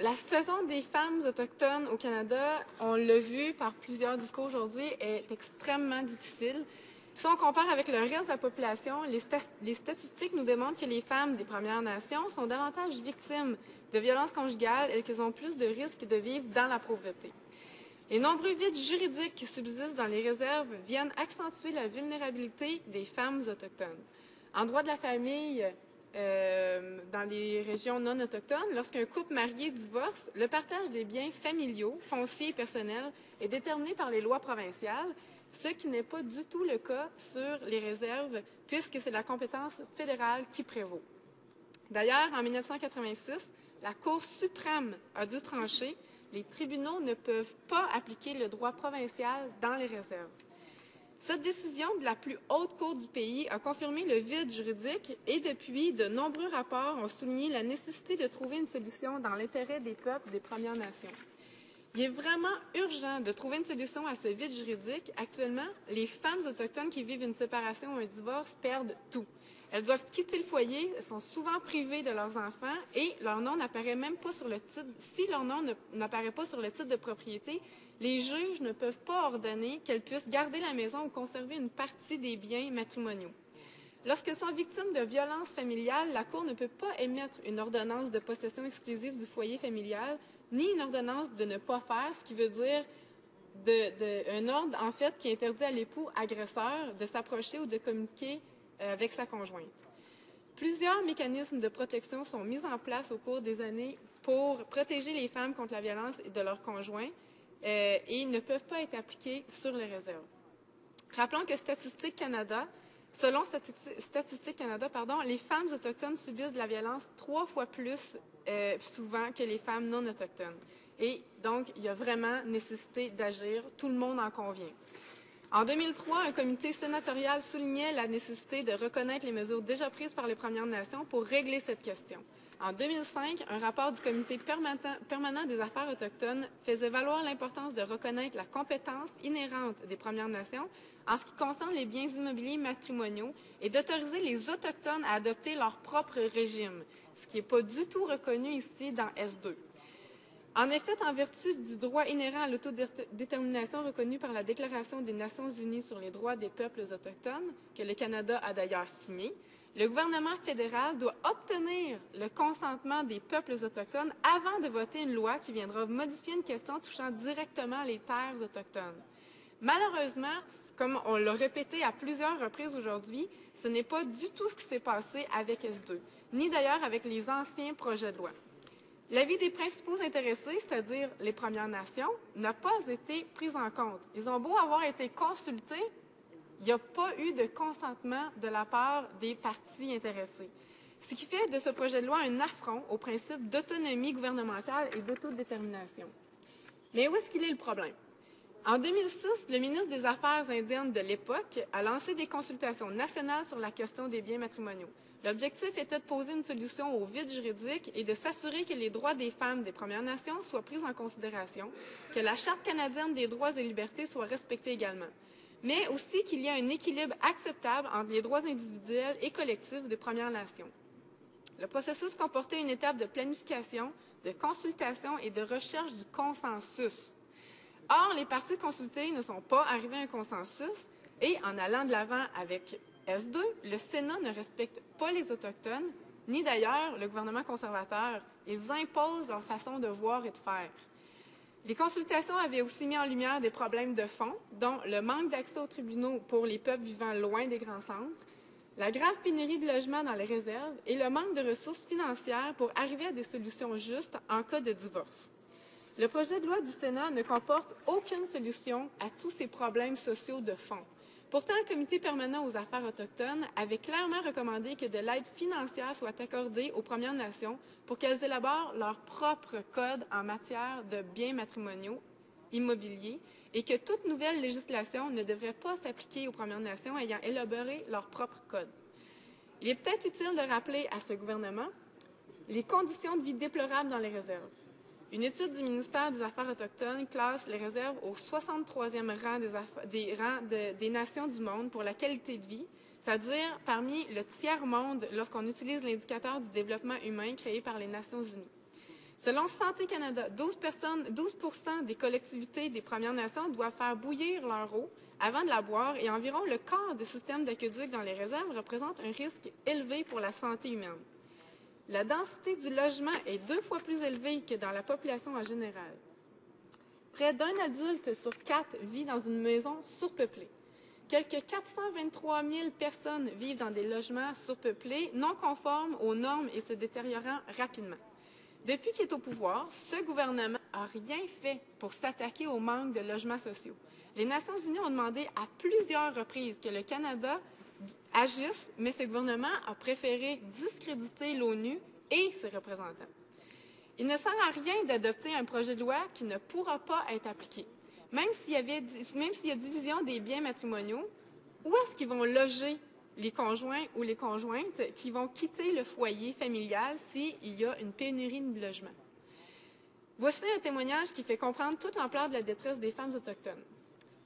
La situation des femmes autochtones au Canada, on l'a vu par plusieurs discours aujourd'hui, est extrêmement difficile. Si on compare avec le reste de la population, les statistiques nous démontrent que les femmes des Premières Nations sont davantage victimes de violences conjugales et qu'elles ont plus de risques de vivre dans la pauvreté. Les nombreux vides juridiques qui subsistent dans les réserves viennent accentuer la vulnérabilité des femmes autochtones. En droit de la famille, dans les régions non autochtones, lorsqu'un couple marié divorce, le partage des biens familiaux, fonciers et personnels est déterminé par les lois provinciales, ce qui n'est pas du tout le cas sur les réserves, puisque c'est la compétence fédérale qui prévaut. D'ailleurs, en 1986, la Cour suprême a dû trancher. Les tribunaux ne peuvent pas appliquer le droit provincial dans les réserves. Cette décision de la plus haute cour du pays a confirmé le vide juridique et depuis, de nombreux rapports ont souligné la nécessité de trouver une solution dans l'intérêt des peuples des Premières Nations. Il est vraiment urgent de trouver une solution à ce vide juridique. Actuellement, les femmes autochtones qui vivent une séparation ou un divorce perdent tout. Elles doivent quitter le foyer, elles sont souvent privées de leurs enfants et leur nom n'apparaît même pas sur le titre. Si leur nom n'apparaît pas sur le titre de propriété, les juges ne peuvent pas ordonner qu'elles puissent garder la maison ou conserver une partie des biens matrimoniaux. Lorsqu'elles sont victimes de violences familiales, la Cour ne peut pas émettre une ordonnance de possession exclusive du foyer familial, ni une ordonnance de ne pas faire, ce qui veut dire un ordre, en fait, qui interdit à l'époux agresseur de s'approcher ou de communiquer avec sa conjointe. Plusieurs mécanismes de protection sont mis en place au cours des années pour protéger les femmes contre la violence de leurs conjoints et ne peuvent pas être appliqués sur les réserves. Rappelons que selon Statistique Canada, les femmes autochtones subissent de la violence 3 fois plus souvent que les femmes non autochtones. Et donc, il y a vraiment nécessité d'agir. Tout le monde en convient. En 2003, un comité sénatorial soulignait la nécessité de reconnaître les mesures déjà prises par les Premières Nations pour régler cette question. En 2005, un rapport du comité permanent des affaires autochtones faisait valoir l'importance de reconnaître la compétence inhérente des Premières Nations en ce qui concerne les biens immobiliers matrimoniaux et d'autoriser les Autochtones à adopter leur propre régime, ce qui n'est pas du tout reconnu ici dans S2. En effet, en vertu du droit inhérent à l'autodétermination reconnu par la Déclaration des Nations unies sur les droits des peuples autochtones, que le Canada a d'ailleurs signé, le gouvernement fédéral doit obtenir le consentement des peuples autochtones avant de voter une loi qui viendra modifier une question touchant directement les terres autochtones. Malheureusement, comme on l'a répété à plusieurs reprises aujourd'hui, ce n'est pas du tout ce qui s'est passé avec S2, ni d'ailleurs avec les anciens projets de loi. L'avis des principaux intéressés, c'est-à-dire les Premières Nations, n'a pas été pris en compte. Ils ont beau avoir été consultés, il n'y a pas eu de consentement de la part des parties intéressées. Ce qui fait de ce projet de loi un affront au principe d'autonomie gouvernementale et d'autodétermination. Mais où est-ce qu'il est le problème? En 2006, le ministre des Affaires indiennes de l'époque a lancé des consultations nationales sur la question des biens matrimoniaux. L'objectif était de poser une solution au vide juridique et de s'assurer que les droits des femmes des Premières Nations soient pris en considération, que la Charte canadienne des droits et libertés soit respectée également, mais aussi qu'il y ait un équilibre acceptable entre les droits individuels et collectifs des Premières Nations. Le processus comportait une étape de planification, de consultation et de recherche du consensus. Or, les parties consultées ne sont pas arrivées à un consensus et, en allant de l'avant avec S2, le Sénat ne respecte pas les Autochtones, ni d'ailleurs le gouvernement conservateur. Ils imposent leur façon de voir et de faire. Les consultations avaient aussi mis en lumière des problèmes de fond, dont le manque d'accès aux tribunaux pour les peuples vivant loin des grands centres, la grave pénurie de logements dans les réserves et le manque de ressources financières pour arriver à des solutions justes en cas de divorce. Le projet de loi du Sénat ne comporte aucune solution à tous ces problèmes sociaux de fond. Pourtant, le Comité permanent aux affaires autochtones avait clairement recommandé que de l'aide financière soit accordée aux Premières Nations pour qu'elles élaborent leur propre code en matière de biens matrimoniaux immobiliers et que toute nouvelle législation ne devrait pas s'appliquer aux Premières Nations ayant élaboré leur propre code. Il est peut-être utile de rappeler à ce gouvernement les conditions de vie déplorables dans les réserves. Une étude du ministère des Affaires autochtones classe les réserves au 63e rang des nations du monde pour la qualité de vie, c'est-à-dire parmi le tiers-monde lorsqu'on utilise l'indicateur du développement humain créé par les Nations unies. Selon Santé Canada, 12% des collectivités des Premières Nations doivent faire bouillir leur eau avant de la boire et environ le quart des systèmes d'aqueduc dans les réserves représente un risque élevé pour la santé humaine. La densité du logement est 2 fois plus élevée que dans la population en général. Près d'un adulte sur 4 vit dans une maison surpeuplée. Quelques 423 000 personnes vivent dans des logements surpeuplés, non conformes aux normes et se détériorant rapidement. Depuis qu'il est au pouvoir, ce gouvernement n'a rien fait pour s'attaquer au manque de logements sociaux. Les Nations unies ont demandé à plusieurs reprises que le Canada agisse, mais ce gouvernement a préféré discréditer l'ONU et ses représentants. Il ne sert à rien d'adopter un projet de loi qui ne pourra pas être appliqué. Même s'il y a division des biens matrimoniaux, où est-ce qu'ils vont loger les conjoints ou les conjointes qui vont quitter le foyer familial s'il y a une pénurie de logement? Voici un témoignage qui fait comprendre toute l'ampleur de la détresse des femmes autochtones.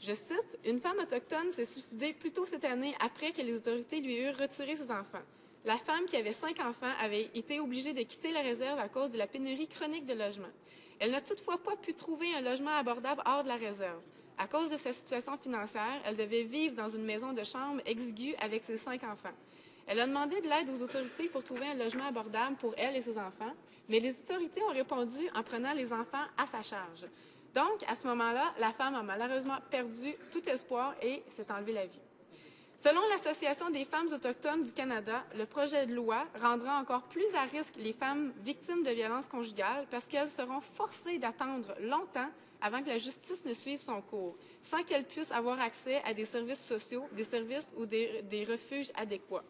Je cite, « Une femme autochtone s'est suicidée plus tôt cette année après que les autorités lui eurent retiré ses enfants. La femme, qui avait 5 enfants, avait été obligée de quitter la réserve à cause de la pénurie chronique de logements. Elle n'a toutefois pas pu trouver un logement abordable hors de la réserve. À cause de sa situation financière, elle devait vivre dans une maison de chambre exiguë avec ses 5 enfants. Elle a demandé de l'aide aux autorités pour trouver un logement abordable pour elle et ses enfants, mais les autorités ont répondu en prenant les enfants à sa charge. Donc, à ce moment-là, la femme a malheureusement perdu tout espoir et s'est enlevé la vie. Selon l'Association des femmes autochtones du Canada, le projet de loi rendra encore plus à risque les femmes victimes de violences conjugales parce qu'elles seront forcées d'attendre longtemps avant que la justice ne suive son cours, sans qu'elles puissent avoir accès à des services sociaux, des services ou des refuges adéquats. »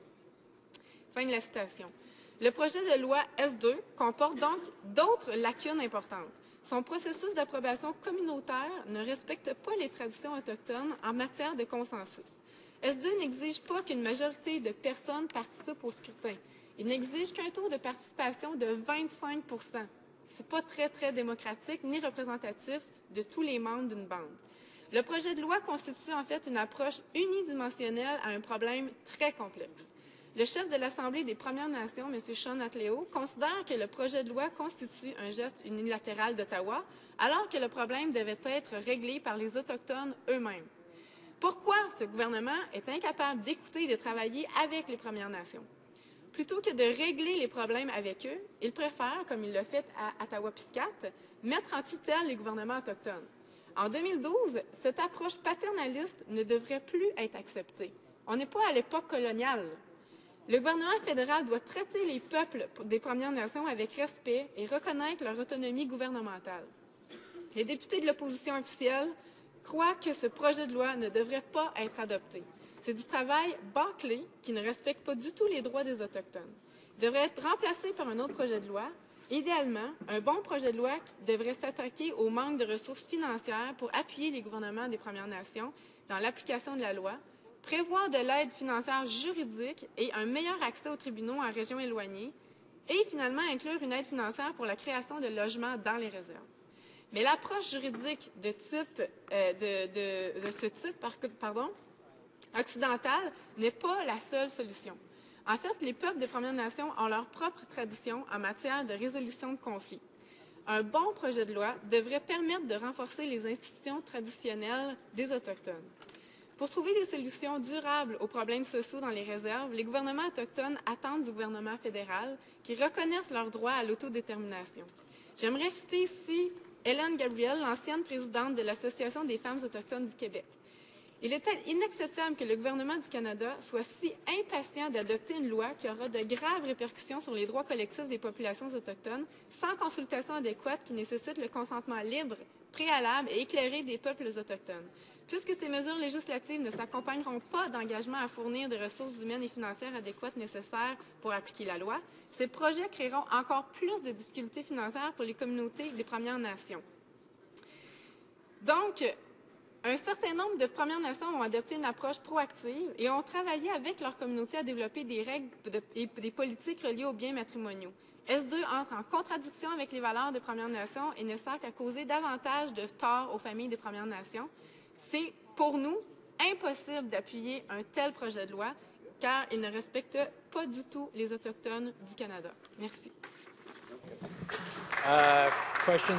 Fin de la citation. Le projet de loi S2 comporte donc d'autres lacunes importantes. Son processus d'approbation communautaire ne respecte pas les traditions autochtones en matière de consensus. S2 n'exige pas qu'une majorité de personnes participent au scrutin. Il n'exige qu'un taux de participation de 25 %. Ce n'est pas très démocratique ni représentatif de tous les membres d'une bande. Le projet de loi constitue en fait une approche unidimensionnelle à un problème très complexe. Le chef de l'Assemblée des Premières Nations, M. Sean Atleo, considère que le projet de loi constitue un geste unilatéral d'Ottawa, alors que le problème devait être réglé par les Autochtones eux-mêmes. Pourquoi ce gouvernement est incapable d'écouter et de travailler avec les Premières Nations? Plutôt que de régler les problèmes avec eux, il préfère, comme il l'a fait à Ottawa-Piscate, mettre en tutelle les gouvernements autochtones. En 2012, cette approche paternaliste ne devrait plus être acceptée. On n'est pas à l'époque coloniale. Le gouvernement fédéral doit traiter les peuples des Premières Nations avec respect et reconnaître leur autonomie gouvernementale. Les députés de l'opposition officielle croient que ce projet de loi ne devrait pas être adopté. C'est du travail bâclé qui ne respecte pas du tout les droits des Autochtones. Il devrait être remplacé par un autre projet de loi. Idéalement, un bon projet de loi qui devrait s'attaquer au manque de ressources financières pour appuyer les gouvernements des Premières Nations dans l'application de la loi, prévoir de l'aide financière juridique et un meilleur accès aux tribunaux en régions éloignées, et finalement inclure une aide financière pour la création de logements dans les réserves. Mais l'approche juridique de ce type occidental n'est pas la seule solution. En fait, les peuples des Premières Nations ont leur propre tradition en matière de résolution de conflits. Un bon projet de loi devrait permettre de renforcer les institutions traditionnelles des Autochtones. Pour trouver des solutions durables aux problèmes sociaux dans les réserves, les gouvernements autochtones attendent du gouvernement fédéral qui reconnaisse leur droit à l'autodétermination. J'aimerais citer ici Hélène Gabriel, l'ancienne présidente de l'Association des femmes autochtones du Québec. Il est inacceptable que le gouvernement du Canada soit si impatient d'adopter une loi qui aura de graves répercussions sur les droits collectifs des populations autochtones sans consultation adéquate qui nécessite le consentement libre, préalable et éclairé des peuples autochtones. Puisque ces mesures législatives ne s'accompagneront pas d'engagement à fournir des ressources humaines et financières adéquates nécessaires pour appliquer la loi, ces projets créeront encore plus de difficultés financières pour les communautés des Premières Nations. Donc, un certain nombre de Premières Nations ont adopté une approche proactive et ont travaillé avec leur communauté à développer des règles et des politiques reliées aux biens matrimoniaux. S2 entre en contradiction avec les valeurs des Premières Nations et ne sert qu'à causer davantage de tort aux familles des Premières Nations. C'est, pour nous, impossible d'appuyer un tel projet de loi car il ne respecte pas du tout les Autochtones du Canada. Merci. Questions?